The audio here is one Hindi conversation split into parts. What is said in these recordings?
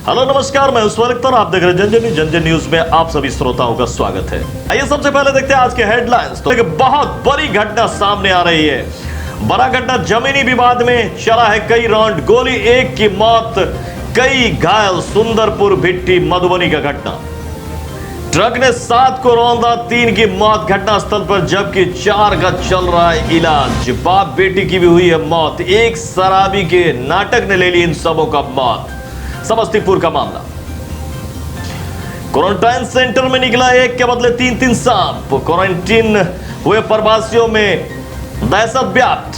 हेलो नमस्कार, मैं उस्वर्ग और आप देख रहे हैं जनजन न्यूज में आप सभी श्रोताओं का स्वागत है। आइए सबसे पहले देखते हैं आज के हेडलाइंस। तो एक बहुत बड़ी घटना सामने आ रही है। बड़ा घटना जमीनी विवाद में चला है कई राउंड, गोली, एक की मौत, कई घायल। सुंदरपुर भिट्टी मधुबनी का घटना। ट्रक ने 7 को रौंदा, 3 की मौत घटनास्थल पर, जबकि 4 का चल रहा है इलाज। बाप बेटी की भी हुई है मौत। एक शराबी के नाटक ने ले ली इन सबों का मौत। समस्तीपुर का मामला। क्वारंटाइन सेंटर में निकला एक के बदले 3 सांप। क्वारंटीन हुए प्रवासियों में दहशत व्याप्त।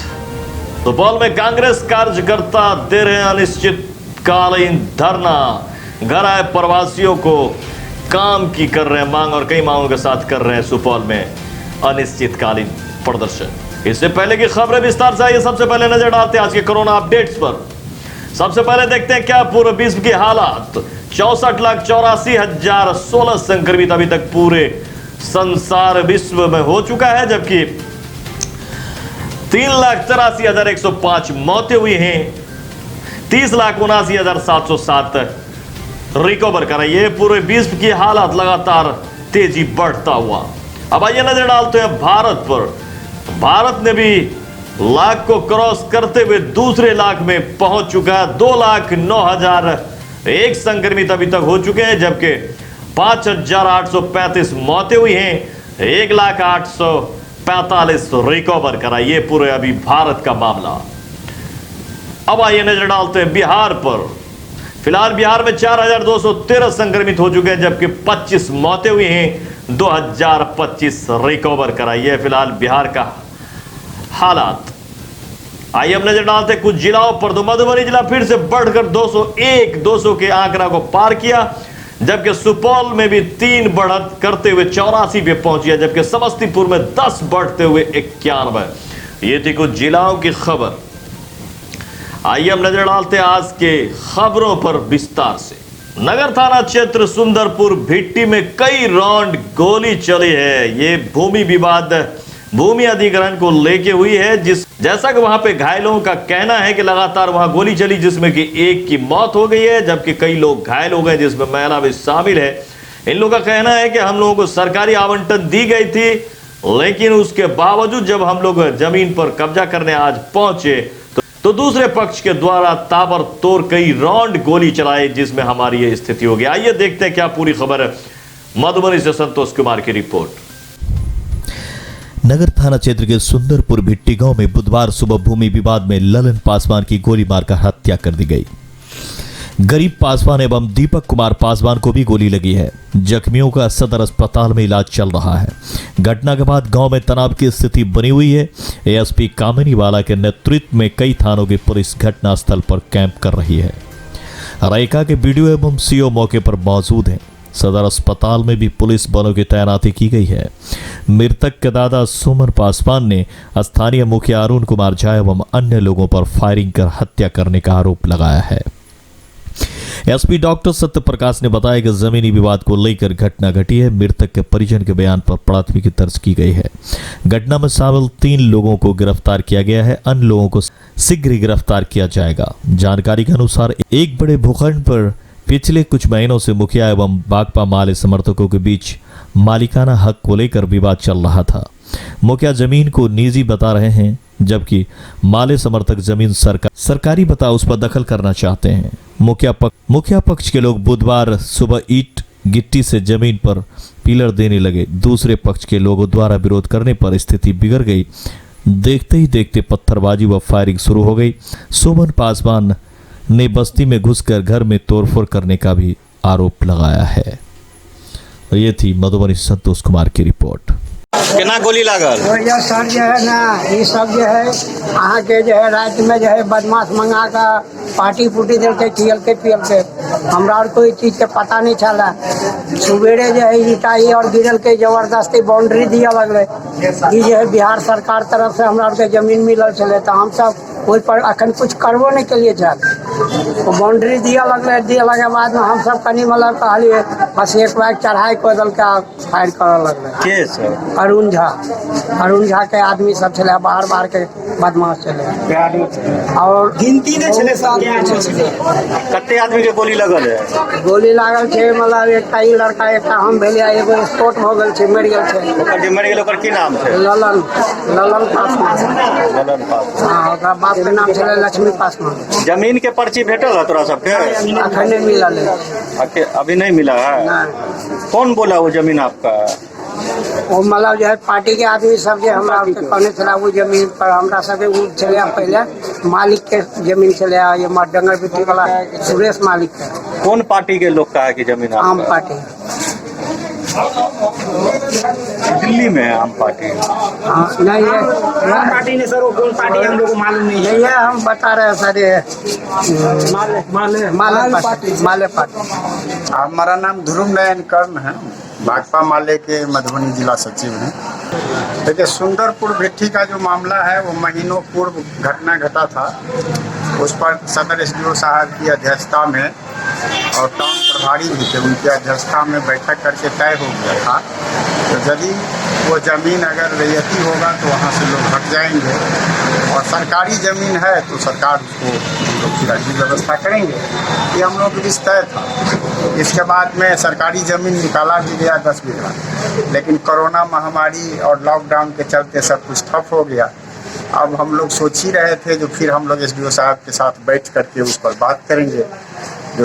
सुपौल में कांग्रेस कार्यकर्ता दे रहे अनिश्चितकालीन धरना। घर आए प्रवासियों को काम की कर रहे हैं मांग और कई मांगों के साथ कर रहे हैं सुपौल में अनिश्चितकालीन प्रदर्शन। इससे पहले की खबरें विस्तार से आइए। सबसे पहले नजर डालते हैं आज के कोरोना अपडेट्स पर। सबसे पहले देखते हैं क्या पूरे विश्व की हालात। 64,84,016 संक्रमित अभी तक पूरे संसार विश्व में हो चुका है, जबकि 3,83,105 मौतें हुई हैं। 30,79,707 रिकवर कराई। ये पूरे विश्व की हालात लगातार तेजी बढ़ता हुआ। अब आइए नजर डालते हैं भारत पर। भारत ने भी लाख को क्रॉस करते हुए दूसरे लाख में पहुंच चुका है। 2,09,001 संक्रमित अभी तक हो चुके हैं, जबकि 5,835 मौतें हुई हैं। 1,08,45 रिकवर कराई। ये पूरे अभी भारत का मामला। अब आइए नजर डालते हैं बिहार पर। फिलहाल बिहार में 4,213 संक्रमित हो चुके हैं, जबकि 25 मौतें हुई हैं। 2,025 रिकवर कराई है फिलहाल बिहार का हालात। आइए हम नजर डालते हैं कुछ जिलाओं पर। तो मधुबनी जिला फिर से बढ़कर 200 के आंकड़ा को पार किया, जबकि सुपौल में भी 3 बढ़त करते हुए 84 पे पहुंची, जबकि समस्तीपुर में 10 बढ़ते हुए 91। ये थी कुछ जिलाओं की खबर। आइए हम नजर डालते हैं आज के खबरों पर विस्तार से। नगर थाना क्षेत्र सुंदरपुर भिट्टी में कई राउंड गोली चली है। ये भूमि विवाद, भूमि अधिग्रहण को लेके हुई है। जैसा कि वहां पे घायलों का कहना है कि लगातार वहां गोली चली, जिसमें कि एक की मौत हो गई है, जबकि कई लोग घायल हो गए, जिसमें महिला भी शामिल है। इन लोगों का कहना है कि हम लोगों को सरकारी आवंटन दी गई थी, लेकिन उसके बावजूद जब हम लोग जमीन पर कब्जा करने आज पहुंचे तो दूसरे पक्ष के द्वारा ताबड़तोड़ कई राउंड गोली चलाई, जिसमें हमारी ये स्थिति हो गई। आइए देखते हैं क्या पूरी खबर है। मधुबनी से संतोष कुमार की रिपोर्ट। नगर थाना क्षेत्र के सुंदरपुर भिट्टी गांव में बुधवार सुबह भूमि विवाद में ललन पासवान की गोली मारकर हत्या कर दी गई। गरीब पासवान एवं दीपक कुमार पासवान को भी गोली लगी है। जख्मियों का सदर अस्पताल में इलाज चल रहा है। घटना के बाद गांव में तनाव की स्थिति बनी हुई है। एएसपी कामिनी वाला के नेतृत्व में कई थानों की पुलिस घटनास्थल पर कैंप कर रही है। रायका के बीडीओ एवं सीओ मौके पर मौजूद हैं। सदर अस्पताल में भी पुलिस बलों की तैनाती की गई है। मृतक के दादा सुमन पासवान ने स्थानीय मुखिया अरुण कुमार झा एवं अन्य लोगों पर फायरिंग कर हत्या करने का आरोप लगाया है। एसपी डॉक्टर सत्य प्रकाश ने बताया कि जमीनी विवाद को लेकर घटना घटी है। मृतक के परिजन के बयान पर प्राथमिकी दर्ज की गई है। घटना में शामिल 3 लोगों को गिरफ्तार किया गया है। अन्य लोगों को शीघ्र ही गिरफ्तार किया जाएगा। जानकारी के अनुसार एक बड़े भूखंड पर पिछले कुछ महीनों से मुखिया एवं भाकपा माले समर्थकों के बीच मालिकाना हक को लेकर विवाद चल रहा था। मुखिया जमीन को निजी बता रहे हैं, जबकि माले समर्थक जमीन सरकारी बता उस पर दखल करना चाहते हैं। मुखिया पक्ष के लोग बुधवार सुबह ईंट गिट्टी से जमीन पर पिलर देने लगे। दूसरे पक्ष के लोगों द्वारा विरोध करने पर स्थिति बिगड़ गई। देखते ही देखते पत्थरबाजी व फायरिंग शुरू हो गई। सुमन पासवान ने बस्ती में घुसकर घर में तोड़फोड़ करने का भी आरोप लगाया है। ये थी मधुबनी संतोष कुमार की रिपोर्ट। केना गोली लागल? ये सर जो है ना, ये सब जो है अहाँ के जो है रात में जो है बदमाश मंगा का पार्टी पुटी दिल के पियल के हमरा और कोई चीज के पता नहीं चला। सुबेरे जो है इटाई और गिरल के जबरदस्ती बाउंड्री दिया लगले। ये जो है बिहार सरकार तरफ से हमरा और के जमीन मिलल चले, तो हम सब कोई पर अखन कुछ करबो नहीं के लिए चाहते। बाउंड्री दिया लगले, दिया लगे बाद में हम सब कनी मतलब कहलिए बस एक बार चढ़ाई को दल का फायर कर लगले। के सर? अरुण झा के आदमी सब चले, बाहर के बदमाश चले और गिनती नहीं चले कते आदमी के गोली लगल है? गोली लागल छे, मतलब एकटा ई लड़का एकटा हम भेले, एगो स्पोर्ट हो गेल छे, मर गेल छे। ओकर जे मर गेल ओकर की नाम छै? ललन पासवान। ललन पासवान। हाँ, ओकरा बाप के नाम छले लक्ष्मी पासवान। जमीन के पर्ची भेटल है तोरा सबके? अखन नहीं मिलल है। अभी नहीं मिला है? नहीं। कौन बोला वो जमीन आपका? वो मतलब जो है पार्टी के आदमी सब जो हमरा कहने चला वो जमीन पर हमरा सबके वो चले पहले मालिक के जमीन चले, ये डंगर बिट्टी वाला सुरेश मालिक के। कौन पार्टी के लोग का है कि जमीन आपका? आम पार्टी। दिल्ली में है आम पार्टी? हाँ, नहीं है आम पार्टी ने सर, वो कौन पार्टी हम लोग को मालूम नहीं है। नहीं है, हम बता रहे हैं सर, ये माले पार्टी। हमारा नाम ध्रुव नयन कर्ण है, भाकपा माले के मधुबनी जिला सचिव हैं। देखिए, सुंदरपुर भिट्ठी का जो मामला है वो महीनों पूर्व घटना घटा था। उस पर सदर एसडीओ साहब की अध्यक्षता में और टाउन प्रभारी भी थे, उनकी अध्यक्षता में बैठक करके तय हो गया था। तो यदि वो ज़मीन अगर रैयती होगा तो वहाँ से लोग हट जाएंगे, और सरकारी ज़मीन है तो सरकार उसको लोग की अगली व्यवस्था करेंगे। ये हम लोग के बीच तय था। इसके बाद में सरकारी ज़मीन निकाला भी गया 10 बीघा, लेकिन कोरोना महामारी और लॉकडाउन के चलते सब कुछ ठप हो गया। अब हम लोग सोच ही रहे थे जो फिर हम लोग एसडीओ साहब के साथ बैठ करके उस पर बात करेंगे,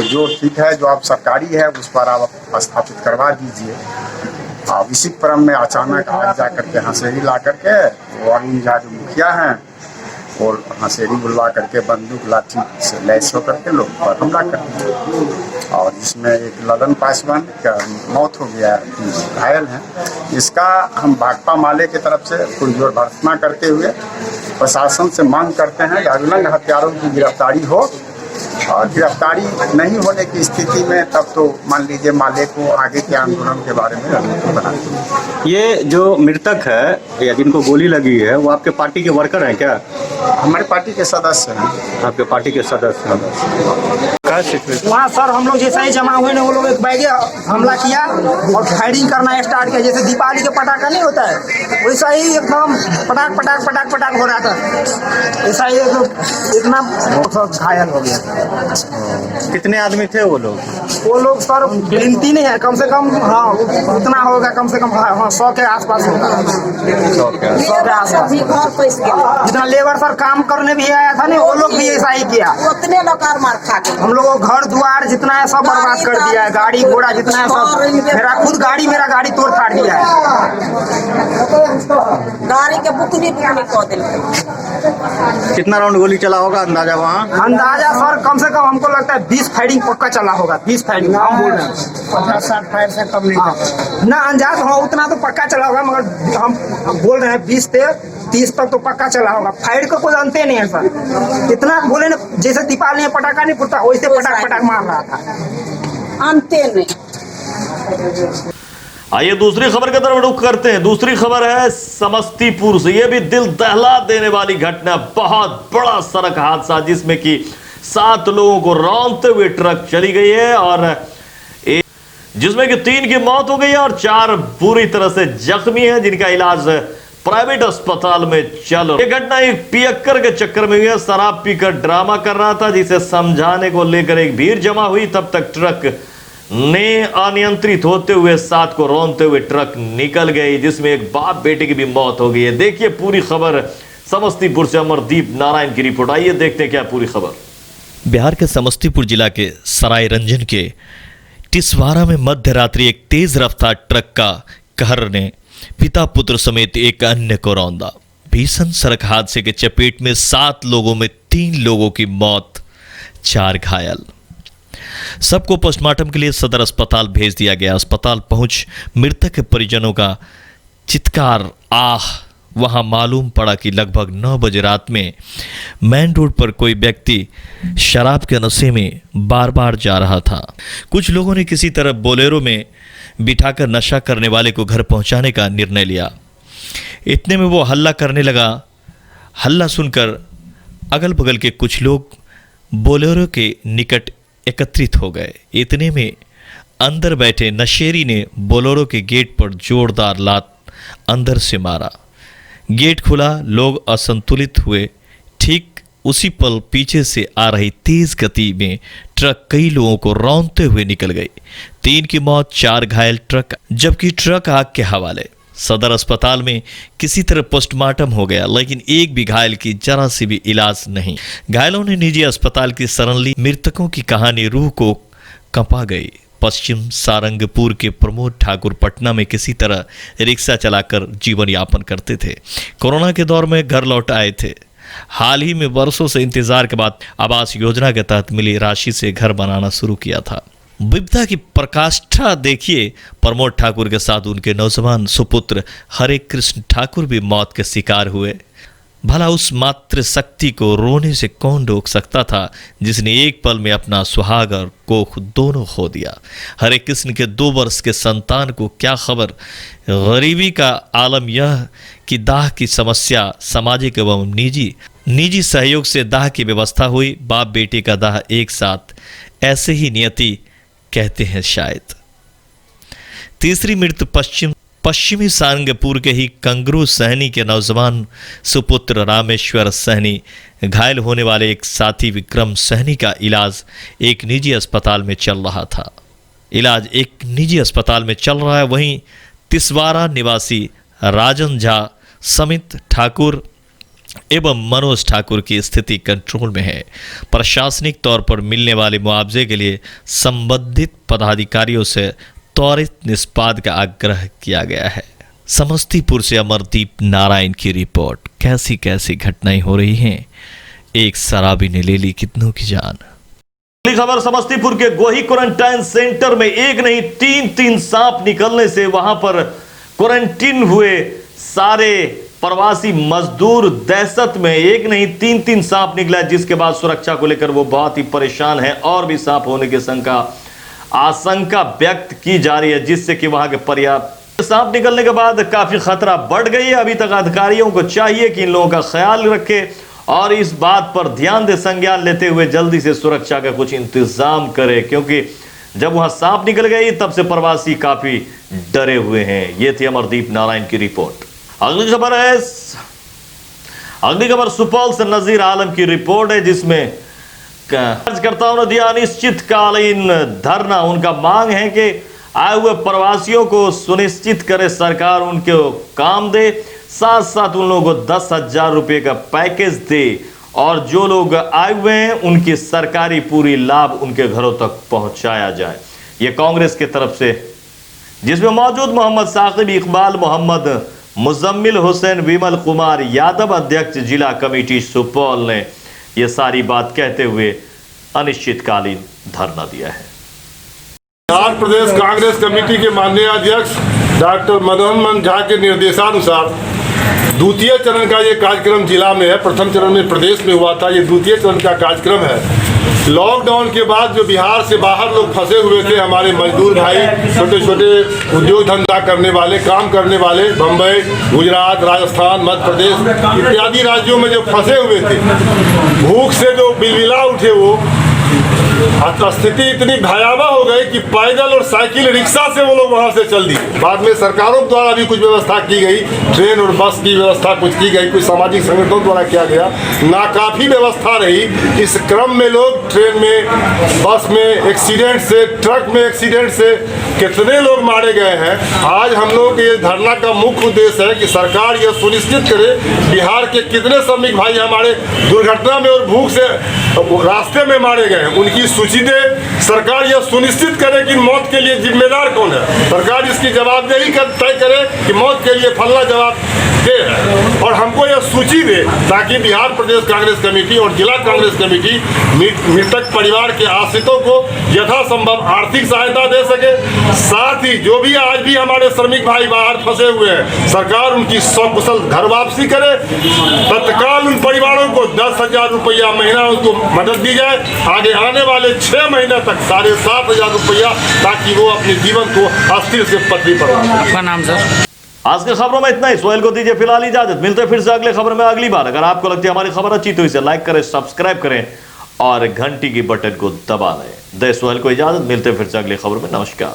जो ठीक है, जो आप सरकारी है उस पर आप स्थापित करवा दीजिए। अब इसी क्रम में अचानक आज जा करके हंसेरी ला करके वो अरुण झा जो मुखिया हैं और हंसेरी बुलवा करके बंदूक लाठी से लैस होकर के लोग पर हमला कर दिया, और इसमें एक ललन पासवान का मौत हो गया, घायल हैं। इसका हम भाकपा माले की तरफ से पुरजोर भर्त्सना करते हुए प्रशासन से मांग करते हैं कि अभिलंग हत्यारों की गिरफ्तारी हो, और गिरफ्तारी नहीं होने की स्थिति में तब तो मान लीजिए माले को आगे के आंदोलन के बारे में रणनीति बनाएंगे। ये जो मृतक है या जिनको गोली लगी है वो आपके पार्टी के वर्कर हैं क्या? हमारे पार्टी के सदस्य हैं। आपके पार्टी के सदस्य हैं? वहाँ सर हम लोग जैसे ही जमा हुए ना, वो लोग एक बैगे हमला किया और फायरिंग करना स्टार्ट किया, जैसे दीपावली के पटाखा नहीं होता है वैसा ही एकदम पटाख पटाख पटाख पटाख हो रहा था। ऐसा ही इतना घायल हो गया। कितने आदमी थे वो लोग? वो लोग सर गिनती नहीं है, कम से कम हाँ उतना होगा, कम से कम हाँ 100 के आसपास होगा। 100 के आसपास जितना लेबर सर काम करने भी आया था ना, वो लोग भी ऐसा ही किया। उतने लोग मार खा गए। हम लोगों घर द्वार जितना है सब बर्बाद कर दिया है, गाड़ी घोड़ा जितना है सब, मेरा खुद गाड़ी मेरा गाड़ी तोड़ फाड़ दिया है। गाड़ी के बुकनी को दिल। कितना राउंड गोली चला होगा अंदाजा वहाँ? अंदाजा सर कम से कम हमको लगता है 20 फायरिंग पक्का चला होगा। 20 फायरिंग हम बोल रहे हैं, 50-60 फायर से कम नहीं ना अंदाज हाँ उतना तो पक्का चला होगा, मगर हम बोल रहे हैं 20 से 30 तक तो पक्का चला होगा। फायर को कोई अंत नहीं है सर, इतना बोले ना जैसे दीपावली में पटाखा नहीं फूटता वैसे पटाख पटाख मार रहा था, अंते नहीं। आइए दूसरी खबर की तरफ रुख करते हैं। दूसरी खबर है समस्तीपुर से। यह भी दिल दहला देने वाली घटना, बहुत बड़ा सड़क हादसा जिसमें कि 7 लोगों को रौंदते हुए ट्रक चली गई है, और जिसमें कि 3 की मौत हो गई है और 4 पूरी तरह से जख्मी हैं, जिनका इलाज प्राइवेट अस्पताल में चल। यह घटना एक पियक्कर के चक्कर में हुई है। शराब पीकर ड्रामा कर रहा था, जिसे समझाने को लेकर एक भीड़ जमा हुई। तब तक ट्रक ने अनियंत्रित होते हुए 7 को रौंदते हुए ट्रक निकल गई, जिसमें एक बाप बेटे की भी मौत हो गई है। देखिए पूरी खबर समस्तीपुर से अमरदीप नारायण की रिपोर्ट। आइए देखते हैं क्या पूरी खबर। बिहार के समस्तीपुर जिला के सराय रंजन के टिसवारा में मध्य रात्रि एक तेज रफ्तार ट्रक का कहर ने पिता पुत्र समेत एक अन्य को रौंदा। भीषण सड़क हादसे के चपेट में 7 लोगों में 3 लोगों की मौत, 4 घायल। सबको पोस्टमार्टम के लिए सदर अस्पताल भेज दिया गया। अस्पताल पहुंच मृतक के परिजनों का चित्कार आह वहां मालूम पड़ा कि लगभग 9 बजे रात में मेन रोड पर कोई व्यक्ति शराब के नशे में बार बार जा रहा था। कुछ लोगों ने किसी तरह बोलेरो में बिठाकर नशा करने वाले को घर पहुंचाने का निर्णय लिया। इतने में वो हल्ला करने लगा। हल्ला सुनकर अगल बगल के कुछ लोग बोलेरो के निकट एकत्रित हो गए। इतने में अंदर बैठे नशेरी ने बोलेरो के गेट पर जोरदार लात अंदर से मारा। गेट खुला, लोग असंतुलित हुए। ठीक उसी पल पीछे से आ रही तेज गति में ट्रक कई लोगों को रौंदते हुए निकल गई। 3 की मौत, 4 घायल, जबकि ट्रक आग के हवाले। सदर अस्पताल में किसी तरह पोस्टमार्टम हो गया, लेकिन एक भी घायल की जरा सी भी इलाज नहीं। घायलों ने निजी अस्पताल की शरण ली। मृतकों की कहानी रूह को कंपा गई। पश्चिम सारंगपुर के प्रमोद ठाकुर पटना में किसी तरह रिक्शा चलाकर जीवन यापन करते थे। कोरोना के दौर में घर लौट आए थे। हाल ही में वर्षों से इंतजार के बाद आवास योजना के तहत मिली राशि से घर बनाना शुरू किया था। विपदा की प्रकाष्ठा देखिए। प्रमोद ठाकुर के साथ उनके नौजवान सुपुत्र हरे कृष्ण ठाकुर भी मौत के शिकार हुए। भला उस मातृ शक्ति को रोने से कौन रोक सकता था, जिसने एक पल में अपना सुहाग और कोख दोनों खो दिया। हरे कृष्ण के 2 वर्ष के संतान को क्या खबर। गरीबी का आलम यह कि दाह की समस्या सामाजिक एवं निजी सहयोग से दाह की व्यवस्था हुई। बाप बेटे का दाह एक साथ, ऐसे ही नियति कहते हैं शायद। तीसरी मृत्यु पश्चिमी सारंगपुर के ही कंगरू सहनी के नौजवान सुपुत्र रामेश्वर सहनी। घायल होने वाले एक साथी विक्रम सहनी का इलाज एक निजी अस्पताल में चल रहा है। वहीं तिसवारा निवासी राजन झा समित ठाकुर एवं मनोज ठाकुर की स्थिति कंट्रोल में है। प्रशासनिक तौर पर मिलने वाले मुआवजे के लिए संबंधित पदाधिकारियों से त्वरित निष्पादन का आग्रह किया गया है। समस्तीपुर से अमरदीप नारायण की रिपोर्ट। कैसी कैसी घटनाएं हो रही हैं। एक शराबी ने ले ली कितनों की जान। अगली खबर समस्तीपुर के गोही क्वारंटाइन सेंटर में एक नहीं 3 सांप निकलने से वहां पर क्वारंटीन हुए सारे प्रवासी मजदूर दहशत में। एक नहीं 3 सांप निकला, जिसके बाद सुरक्षा को लेकर वो बहुत ही परेशान है और भी सांप होने की आशंका व्यक्त की जा रही है, जिससे कि वहां के पर्याप्त सांप निकलने के बाद काफी खतरा बढ़ गई है। अभी तक अधिकारियों को चाहिए कि इन लोगों का ख्याल रखे और इस बात पर ध्यान दे, संज्ञान लेते हुए जल्दी से सुरक्षा का कुछ इंतजाम करे, क्योंकि जब वहां सांप निकल गई तब से प्रवासी काफी डरे हुए हैं। ये थी अमरदीप नारायण की रिपोर्ट। अगली खबर सुपौल से नजीर आलम की रिपोर्ट है, जिसमें कार्यकर्ताओं ने दिया अनिश्चितकालीन धरना। उनका मांग है कि आए हुए प्रवासियों को सुनिश्चित करे सरकार उनके काम दे, साथ साथ उन लोगों को 10,000 रुपये का पैकेज दे और जो लोग आए हुए हैं उनकी सरकारी पूरी लाभ उनके घरों तक पहुंचाया जाए। ये कांग्रेस की तरफ से, जिसमें मौजूद मोहम्मद साकिब इकबाल, मोहम्मद मुजम्मिल हुसैन, विमल कुमार यादव, अध्यक्ष जिला कमेटी सुपौल ने ये सारी बात कहते हुए अनिश्चितकालीन धरना दिया है। बिहार प्रदेश कांग्रेस कमेटी के माननीय अध्यक्ष डॉक्टर मदन मोहन झा के निर्देशानुसार द्वितीय चरण का ये कार्यक्रम जिला में है। प्रथम चरण में प्रदेश में हुआ था, ये द्वितीय चरण का कार्यक्रम है। लॉकडाउन के बाद जो बिहार से बाहर लोग फंसे हुए थे, हमारे मजदूर भाई, छोटे छोटे उद्योग धंधा करने वाले, काम करने वाले, बम्बई, गुजरात, राजस्थान, मध्य प्रदेश इत्यादि राज्यों में जो फंसे हुए थे, भूख से जो बिलबिला उठे, वो स्थिति इतनी भयावह हो गई कि पैदल और साइकिल रिक्शा से वो लोग वहां से चल दिए। बाद में सरकारों द्वारा भी कुछ व्यवस्था की गई, ट्रेन और बस की व्यवस्था कुछ की गई, कुछ सामाजिक संगठनों द्वारा किया गया, नाकाफी व्यवस्था रही। इस क्रम में लोग ट्रेन में, बस में एक्सीडेंट से, ट्रक में एक्सीडेंट से कितने लोग मारे गए हैं। आज हम लोग के धरना का मुख्य उद्देश्य है कि सरकार यह सुनिश्चित करे बिहार के कितने श्रमिक भाई हमारे दुर्घटना में और भूख से रास्ते में मारे गए हैं, उनकी सूची दे। सरकार यह सुनिश्चित करे कि मौत के लिए जिम्मेदार कौन है। सरकार इसकी जवाबदेही तय करे कि मौत के लिए फलना जवाब दे है, और हमको यह सूची दे ताकि बिहार प्रदेश कांग्रेस कमेटी और जिला कांग्रेस कमेटी मृतक परिवार के आश्रितों को यथासंभव आर्थिक सहायता दे सके। साथ ही जो भी आज भी हमारे श्रमिक भाई बाहर फंसे हुए हैं, सरकार उनकी सकुशल घर वापसी करे। तत्काल उन परिवारों को 10,000 रुपया महीना उनको मदद दी जाए। आगे आने वाले 6 महीने तक 7,500 रुपया, ताकि वो अपने जीवन को अस्थिर से पटरी पर। आपका नाम सर? आज के खबरों में इतना ही। सोहेल को दीजिए फिलहाल इजाजत। मिलते हैं फिर से अगले खबर में अगली बार। अगर आपको लगती है हमारी खबर अच्छी तो इसे लाइक करें, सब्सक्राइब करें और घंटी की बटन को दबा लें। दे सोहेल को इजाजत। मिलते हैं फिर से अगली खबर में। नमस्कार।